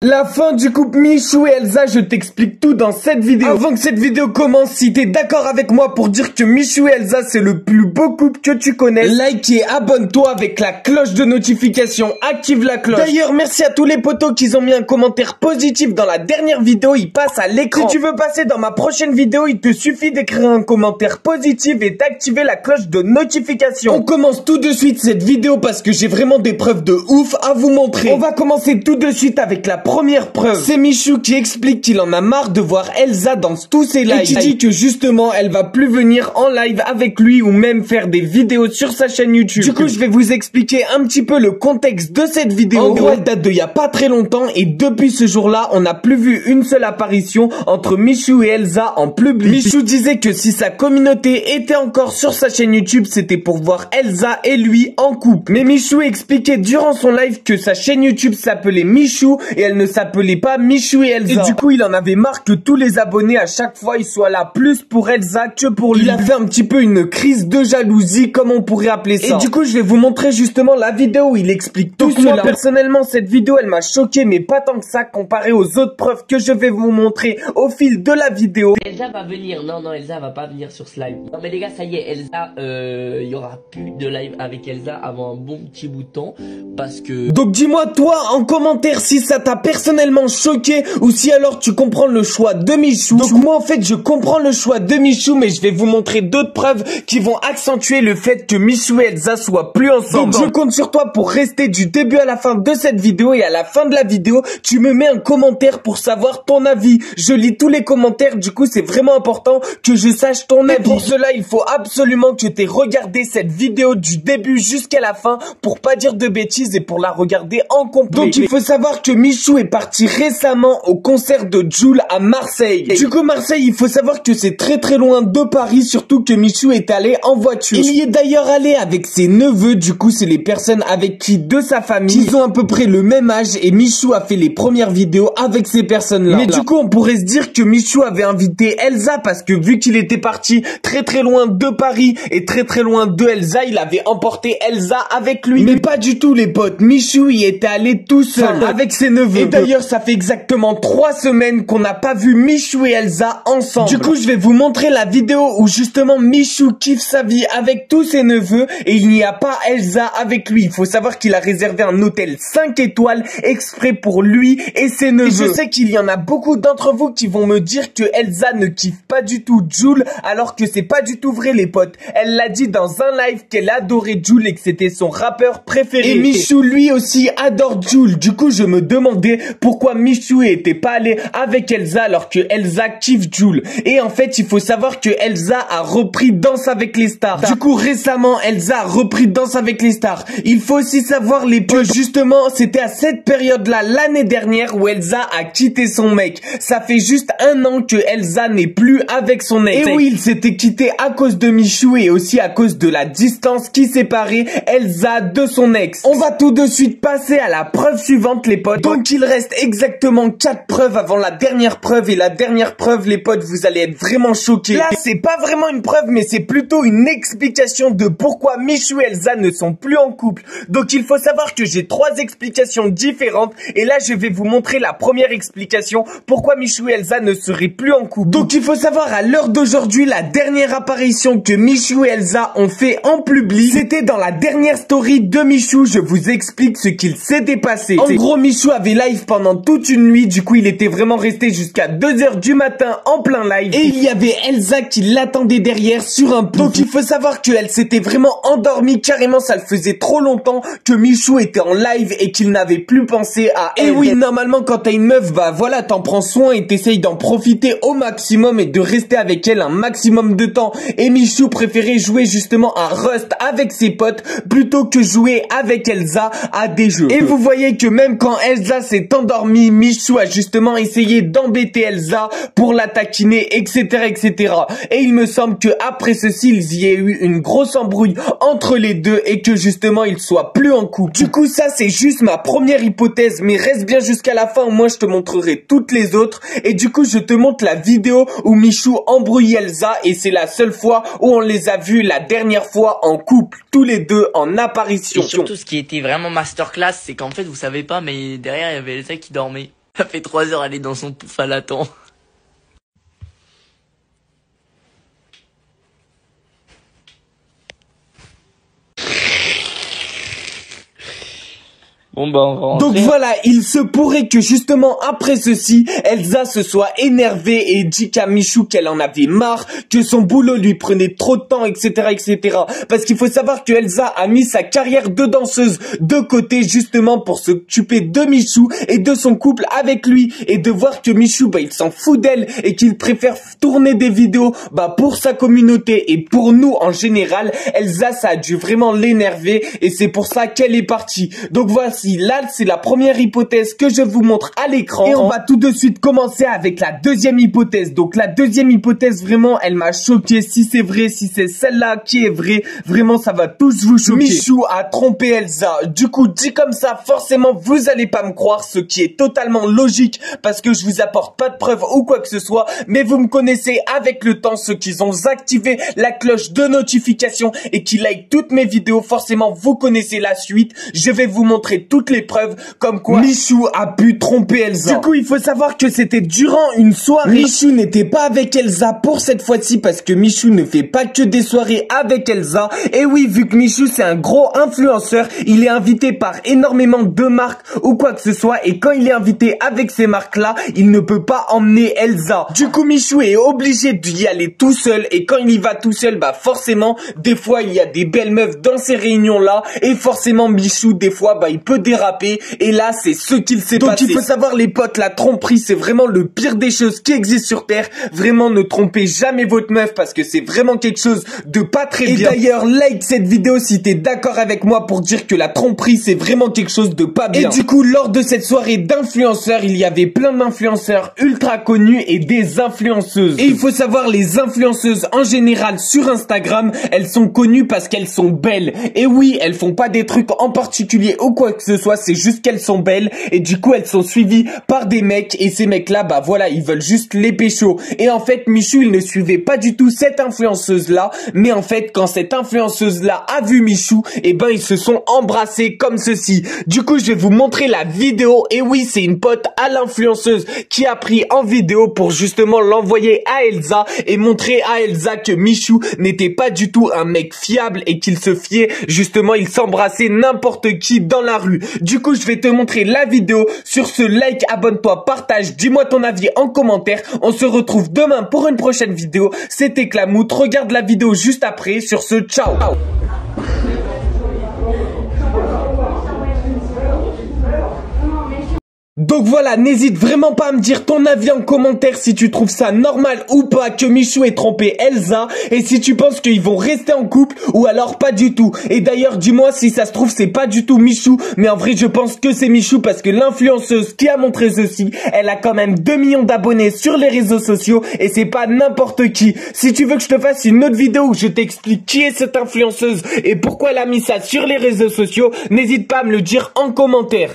La fin du couple Michou et Elsa, je t'explique tout dans cette vidéo. Avant que cette vidéo commence, si t'es d'accord avec moi pour dire que Michou et Elsa c'est le plus beau couple que tu connais, like et abonne-toi avec la cloche de notification, active la cloche. D'ailleurs, merci à tous les potos qui ont mis un commentaire positif dans la dernière vidéo, il passe à l'écran. Si tu veux passer dans ma prochaine vidéo, il te suffit d'écrire un commentaire positif et d'activer la cloche de notification. On commence tout de suite cette vidéo parce que j'ai vraiment des preuves de ouf à vous montrer. On va commencer tout de suite avec la première preuve. C'est Michou qui explique qu'il en a marre de voir Elsa dans tous ses lives. Et qui dit que justement elle va plus venir en live avec lui ou même faire des vidéos sur sa chaîne YouTube. Du coup je vais vous expliquer un petit peu le contexte de cette vidéo. En gros elle date d'il y a pas très longtemps et depuis ce jour-là on n'a plus vu une seule apparition entre Michou et Elsa en public. Michou disait que si sa communauté était encore sur sa chaîne YouTube c'était pour voir Elsa et lui en couple. Mais Michou expliquait durant son live que sa chaîne YouTube s'appelait Michou et elle ne s'appelait pas Michou et Elsa. Et du coup, il en avait marre que tous les abonnés à chaque fois ils soient là plus pour Elsa que pour lui. Il a fait un petit peu une crise de jalousie, comme on pourrait appeler ça. Et du coup, je vais vous montrer justement la vidéo où il explique tout cela. Moi, personnellement, cette vidéo, elle m'a choqué, mais pas tant que ça comparé aux autres preuves que je vais vous montrer au fil de la vidéo. Elsa va venir. Non, Elsa va pas venir sur ce live. Non, mais les gars, ça y est, Elsa, il y aura plus de live avec Elsa avant un bon petit bout de temps, parce que... Donc dis-moi toi en commentaire si ça t'a personnellement choqué ou si alors tu comprends le choix de Michou. Donc moi en fait je comprends le choix de Michou, mais je vais vous montrer d'autres preuves qui vont accentuer le fait que Michou et Elsa soient plus ensemble. Donc je compte sur toi pour rester du début à la fin de cette vidéo, et à la fin de la vidéo tu me mets un commentaire pour savoir ton avis. Je lis tous les commentaires, du coup c'est vraiment important que je sache ton avis. Pour cela il faut absolument que tu aies regardé cette vidéo du début jusqu'à la fin pour pas dire de bêtises et pour la regarder en complet. Donc il faut savoir que Michou est parti récemment au concert de Jul à Marseille. Du coup Marseille, il faut savoir que c'est très loin de Paris, surtout que Michou est allé en voiture. Il y est d'ailleurs allé avec ses neveux, du coup c'est les personnes avec qui de sa famille, ils ont à peu près le même âge, et Michou a fait les premières vidéos avec ces personnes-là. Mais du coup on pourrait se dire que Michou avait invité Elsa parce que vu qu'il était parti très loin de Paris et très loin de Elsa, il avait emporté Elsa avec lui. Mais pas du tout les potes, Michou y était allé tout seul avec ses neveux. Et d'ailleurs ça fait exactement 3 semaines qu'on n'a pas vu Michou et Elsa ensemble. Du coup je vais vous montrer la vidéo où justement Michou kiffe sa vie avec tous ses neveux et il n'y a pas Elsa avec lui. Il faut savoir qu'il a réservé un hôtel 5 étoiles exprès pour lui et ses neveux. Et je sais qu'il y en a beaucoup d'entre vous qui vont me dire que Elsa ne kiffe pas du tout Jul, alors que c'est pas du tout vrai les potes. Elle l'a dit dans un live qu'elle adorait Jul et que c'était son rappeur préféré. Et Michou lui aussi adore Jul. Du coup je me demandais pourquoi Michou était pas allé avec Elsa alors que Elsa kiffe Jul. Et en fait il faut savoir que Elsa a repris Danse avec les stars. Du coup récemment Elsa a repris Danse avec les stars. Il faut aussi savoir les potes, justement c'était à cette période là l'année dernière où Elsa a quitté son mec. Ça fait juste 1 an que Elsa n'est plus avec son ex. Et oui, il s'était quitté à cause de Michou et aussi à cause de la distance qui séparait Elsa de son ex. On va tout de suite passer à la preuve suivante les potes. Donc il reste exactement 4 preuves avant la dernière preuve, et la dernière preuve les potes, vous allez être vraiment choqués. Là c'est pas vraiment une preuve mais c'est plutôt une explication de pourquoi Michou et Elsa ne sont plus en couple. Donc il faut savoir que j'ai 3 explications différentes, et là je vais vous montrer la première explication pourquoi Michou et Elsa ne seraient plus en couple. Donc il faut savoir à l'heure d'aujourd'hui, la dernière apparition que Michou et Elsa ont fait en public, c'était dans la dernière story de Michou. Je vous explique ce qu'il s'était passé. En gros Michou avait live pendant toute une nuit, du coup il était vraiment resté jusqu'à 2 h du matin en plein live, et il y avait Elsa qui l'attendait derrière sur un pouf. Donc il faut savoir qu'elle s'était vraiment endormie, carrément ça le faisait trop longtemps que Michou était en live et qu'il n'avait plus pensé à elle. Et oui, normalement quand t'as une meuf, bah voilà, t'en prends soin et t'essayes d'en profiter au maximum et de rester avec elle un maximum de temps. Et Michou préférait jouer justement à Rust avec ses potes plutôt que jouer avec Elsa à des jeux. Et vous voyez que même quand Elsa s'est endormie, Michou a justement essayé d'embêter Elsa pour la taquiner, etc. Et il me semble que après ceci, il y a eu une grosse embrouille entre les deux et que justement ils soient plus en couple. Du coup ça c'est juste ma première hypothèse, mais reste bien jusqu'à la fin où moi je te montrerai toutes les autres. Et du coup je te montre la vidéo où Michou embrouille Elsa, et c'est la seule fois où on les a vus la dernière fois en couple, tous les deux en apparition. Et surtout ce qui était vraiment masterclass, c'est qu'en fait vous savez pas, mais derrière il y avait Elsa qui dormait. Ça fait 3 heures, elle est dans son pouf, elle attend. Bon bah on va rentrer. Donc voilà, il se pourrait que justement après ceci, Elsa se soit énervée et dit qu'à Michou qu'elle en avait marre, que son boulot lui prenait trop de temps, etc., etc. Parce qu'il faut savoir que Elsa a mis sa carrière de danseuse de côté justement pour s'occuper de Michou et de son couple avec lui, et de voir que Michou, bah il s'en fout d'elle et qu'il préfère tourner des vidéos, bah pour sa communauté et pour nous en général. Elsa, ça a dû vraiment l'énerver et c'est pour ça qu'elle est partie. Donc voici. Là, c'est la première hypothèse que je vous montre à l'écran. Et on va tout de suite commencer avec la deuxième hypothèse. Donc la deuxième hypothèse, vraiment, elle m'a choqué. Si c'est vrai, si c'est celle-là qui est vraie, vraiment, ça va tous vous choquer. Michou a trompé Elsa. Du coup, dit comme ça, forcément, vous allez pas me croire, ce qui est totalement logique parce que je vous apporte pas de preuves ou quoi que ce soit. Mais vous me connaissez avec le temps, ceux qui ont activé la cloche de notification et qui like toutes mes vidéos, forcément, vous connaissez la suite. Je vais vous montrer toutes les preuves comme quoi Michou a pu tromper Elsa. Du coup, il faut savoir que c'était durant une soirée. Michou n'était pas avec Elsa pour cette fois-ci parce que Michou ne fait pas que des soirées avec Elsa. Et oui, vu que Michou c'est un gros influenceur, il est invité par énormément de marques ou quoi que ce soit. Et quand il est invité avec ces marques-là, il ne peut pas emmener Elsa. Du coup, Michou est obligé d'y aller tout seul. Et quand il y va tout seul, bah forcément, des fois, il y a des belles meufs dans ces réunions-là. Et forcément, Michou, des fois, bah il peut déraper et là c'est ce qu'il s'est passé. Donc il faut savoir les potes, la tromperie c'est vraiment le pire des choses qui existent sur terre. Vraiment ne trompez jamais votre meuf parce que c'est vraiment quelque chose de pas très bien. Et d'ailleurs like cette vidéo si t'es d'accord avec moi pour dire que la tromperie c'est vraiment quelque chose de pas bien. Et du coup lors de cette soirée d'influenceurs, il y avait plein d'influenceurs ultra connus et des influenceuses. Et il faut savoir les influenceuses en général sur Instagram, elles sont connues parce qu'elles sont belles. Et oui, elles font pas des trucs en particulier ou quoi que ce soit, c'est juste qu'elles sont belles et du coup elles sont suivies par des mecs et ces mecs là bah voilà ils veulent juste les pécho. Et en fait Michou il ne suivait pas du tout cette influenceuse là, mais en fait quand cette influenceuse là a vu Michou, et ben ils se sont embrassés comme ceci. Du coup je vais vous montrer la vidéo et oui c'est une pote à l'influenceuse qui a pris en vidéo pour justement l'envoyer à Elsa et montrer à Elsa que Michou n'était pas du tout un mec fiable et qu'il se fiait justement, il s'embrassait n'importe qui dans la rue. Du coup, je vais te montrer la vidéo. Sur ce, like, abonne-toi, partage, dis-moi ton avis en commentaire. On se retrouve demain pour une prochaine vidéo. C'était Clamout. Regarde la vidéo juste après. Sur ce, ciao. Donc voilà, n'hésite vraiment pas à me dire ton avis en commentaire si tu trouves ça normal ou pas que Michou ait trompé Elsa et si tu penses qu'ils vont rester en couple ou alors pas du tout. Et d'ailleurs, dis-moi si ça se trouve c'est pas du tout Michou, mais en vrai je pense que c'est Michou parce que l'influenceuse qui a montré ceci, elle a quand même 2 millions d'abonnés sur les réseaux sociaux et c'est pas n'importe qui. Si tu veux que je te fasse une autre vidéo où je t'explique qui est cette influenceuse et pourquoi elle a mis ça sur les réseaux sociaux, n'hésite pas à me le dire en commentaire.